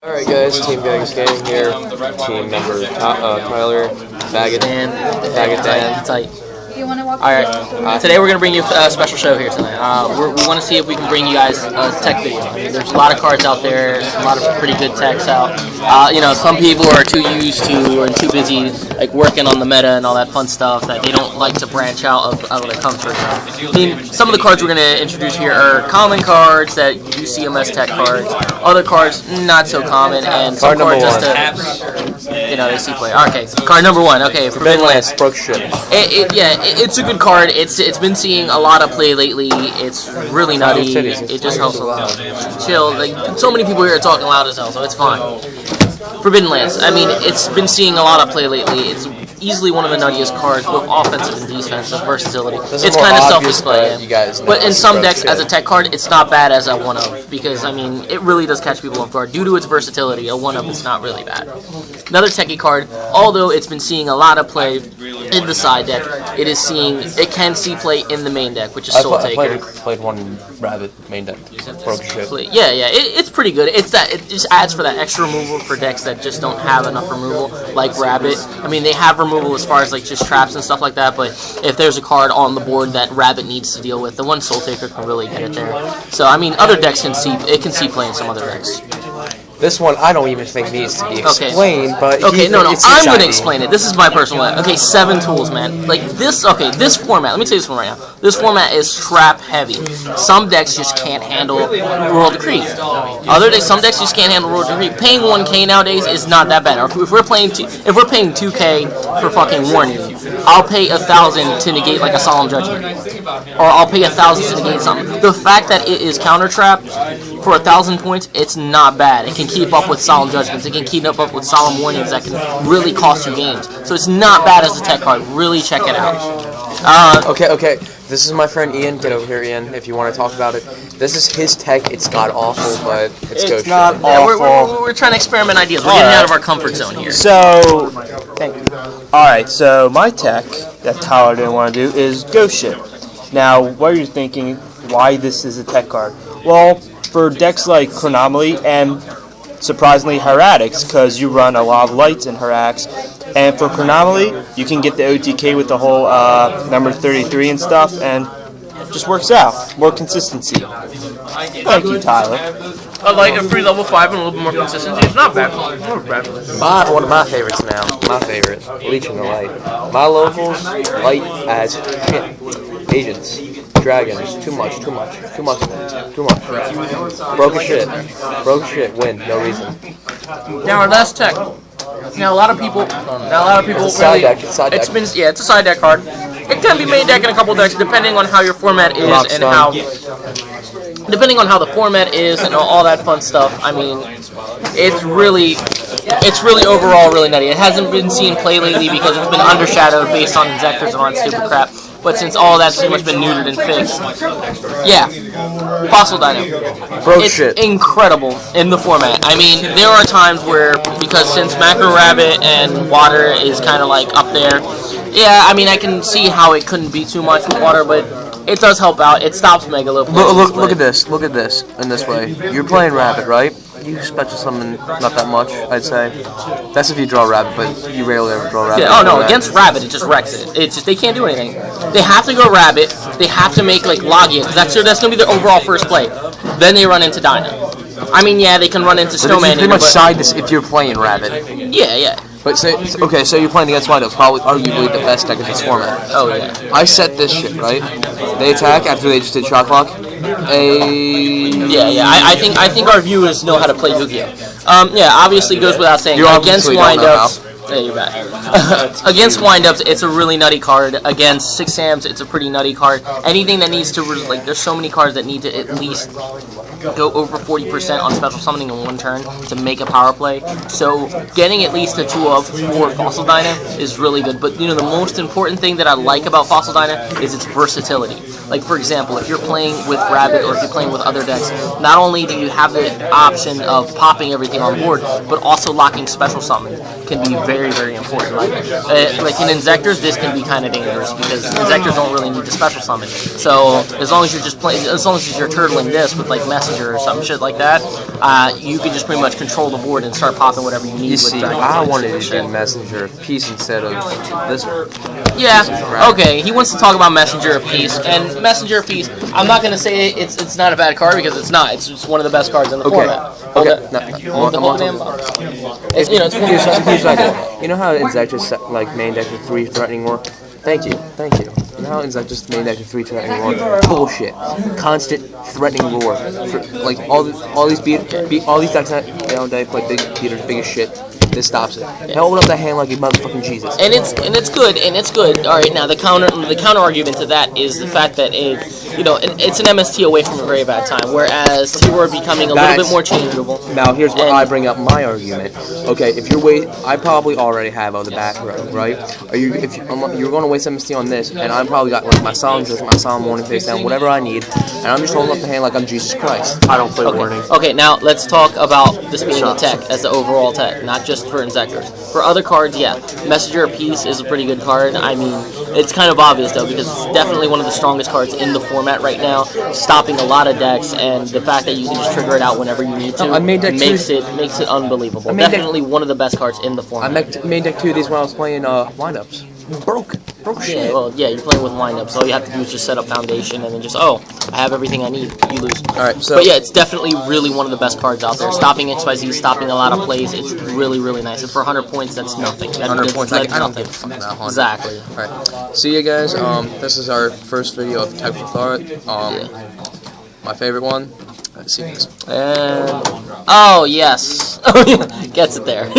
Alright guys, Team Gags Gaming here, team member Tyler, Baggett, Dan. Tight. Alright, today we're going to bring you a special show here tonight. We want to see if we can bring you guys a tech video. I mean, there's a lot of cards out there, a lot of pretty good techs out. Some people are too used to and too busy like working on the meta and all that fun stuff that they don't like to branch out of their comfort zone. I mean, some of the cards we're going to introduce here are common cards that you see them as tech cards. Other cards, not so common, and some cards just to, they see play. Okay, card number one. Okay, Forbidden Lance, broke shit. It's a good card. It's been seeing a lot of play lately. It's really nutty. It just helps a lot. Chill. Like so many people here are talking loud as hell, so it's fine. Forbidden Lance. I mean, it's been seeing a lot of play lately. It's easily one of the nuttiest cards, both offensive and defensive versatility. It's kind of self-display, but in some decks, as a tech card, it's not bad as a one-of, because, I mean, it really does catch people off guard. Due to its versatility, a one-of is not really bad. Another techie card, although it's been seeing a lot of play in the side deck, it can see play in the main deck, which is Soul Taker. I played one Rabbit main deck. Broke shit. It's pretty good. It just adds for that extra removal for decks that just don't have enough removal, like Rabbit. I mean, they have removal as far as like just traps and stuff like that, but if there's a card on the board that Rabbit needs to deal with, the one Soul Taker can really get it there. So I mean, other decks can see play in some other decks. This one I don't even think needs to be explained, but I'm going to explain it. This is my personal way. Okay, 7 tools, man. Like this format, let me tell you this one right now. This format is trap heavy. Some decks just can't handle Royal Decree. Some decks just can't handle Royal Decree. Paying 1K nowadays is not that bad. Or if we're paying 2K for fucking Warning, I'll pay 1,000 to negate like a Solemn Judgment, or I'll pay 1,000 to negate something. The fact that it is counter trap for 1,000 points, it's not bad. It can keep up with Solemn Judgments. It can keep up with Solemn Warnings that can really cost you games. So it's not bad as a tech card. Really check it out. Okay. This is my friend Ian. Get over here, Ian, if you want to talk about it. This is his tech. It's god awful, but it's not awful. We're trying to experiment ideas. We're getting out of our comfort zone here. So, alright, so my tech that Tyler didn't want to do is Ghost Ship. Now, what are you thinking why this is a tech card? Well, for decks like Chronomaly and surprisingly Heretics, because you run a lot of lights in Herax, and for Chronomaly you can get the OTK with the whole number 33 and stuff, and it just works out. More consistency. Thank you, Tyler. Like a free level 5 and a little bit more consistency. It's not bad. One of my favorites now. My favorite, Leech in the Light. My locals, light as shit. Agents. Dragons, too much. Broke shit, win, no reason. Now our last tech. Now a lot of people It's a side deck. It's a side deck card. It can be main deck in a couple decks depending on how your format is depending on how the format is and all that fun stuff. I mean, it's really overall really nutty. It hasn't been seen play lately because it's been undershadowed based on Zectors and all that stupid crap. But since all that's pretty much been neutered and fixed, yeah, Fossil Dino. It's incredible in the format. I mean, there are times where, because since Macro Rabbit and Water is kind of like up there, yeah, I mean, I can see how it couldn't be too much with Water, but it does help out. It stops Megalo. Look at this in this way. You're playing Rabbit, right? You special summon not that much, I'd say. That's if you draw Rabbit, but you rarely ever draw Rabbit. Yeah, against Rabbit, it just wrecks it. It's just, they can't do anything. They have to go Rabbit, they have to make, like, Logia, because that's going to be their overall first play. Then they run into Dino. I mean, yeah, they can run into Snowman. But you pretty much side this if you're playing Rabbit. Yeah. But so you're playing against Widows, probably arguably the best deck in this format. Oh, yeah. I set this shit, right? They attack after they just did Shock Lock. I think our viewers know how to play Yu-Gi-Oh. Obviously goes without saying. Against windups, yeah, you're back. Against windups, it's a really nutty card. Against 6 Sams, it's a pretty nutty card. Anything that needs to there's so many cards that need to at least go over 40% on special summoning in one turn to make a power play. So getting at least a 2-of for Fossil Dino is really good. But the most important thing that I like about Fossil Dino is its versatility. Like, for example, if you're playing with Rabbit or if you're playing with other decks, not only do you have the option of popping everything on board, but also locking special summon can be very very, very important. Like in Inzectors, this can be kind of dangerous because Inzectors don't really need to special summon. So as long as you're just playing, as long as you're turtling this with like Messenger or some shit like that, you can just pretty much control the board and start popping whatever you need. You see, I wanted to do Messenger of Peace instead of this one. Yeah, okay, he wants to talk about Messenger of Peace, and Messenger of Peace, I'm not going to say it's not a bad card, because it's not. It's just one of the best cards in the format. It's, you know, it's here's what I do. You know how Inzector's like main deck with 3 threatening war? Thank you. You know how Inzector's main deck with 3 threatening war? Bullshit. Constant threatening roar. Like all these decks they play big beaters, big as shit. This stops it. They open up that hand like a motherfucking Jesus. And it's good. All right, now the counter argument to that is the fact that it's an MST away from a very bad time, whereas T-Word becoming a little bit more changeable. Now here's where I bring up my argument. Okay, if you're I probably already have on the back row, right? You're going to waste MST on this, and I'm probably got like my Solemn Judgment, my Solemn Warning face down, whatever I need, and I'm just rolling up the hand like I'm Jesus Christ. I don't play Warning. Okay, now let's talk about this being a tech as the overall tech, not just for Inzectors. For other cards, yeah, Messenger of Peace is a pretty good card. I mean, it's kind of obvious though, because it's definitely one of the strongest cards in the format right now, stopping a lot of decks, and the fact that you can just trigger it out whenever you need to makes it unbelievable. Definitely one of the best cards in the format. I made deck 2 of these when I was playing lineups. Broke shit. Yeah, well, yeah, you're playing with lineups. All you have to do is just set up foundation, and then just, I have everything I need. You lose. Alright, so... But yeah, it's definitely really one of the best cards out there. Stopping XYZ, stopping a lot of plays, it's really, really nice. And for 100 points, that's nothing. 100 points, I don't give a fuck about 100. Exactly. Alright, see you guys. This is our first video of Tech for Thought. My favorite one. Let's see this. Oh, yes. Gets it there.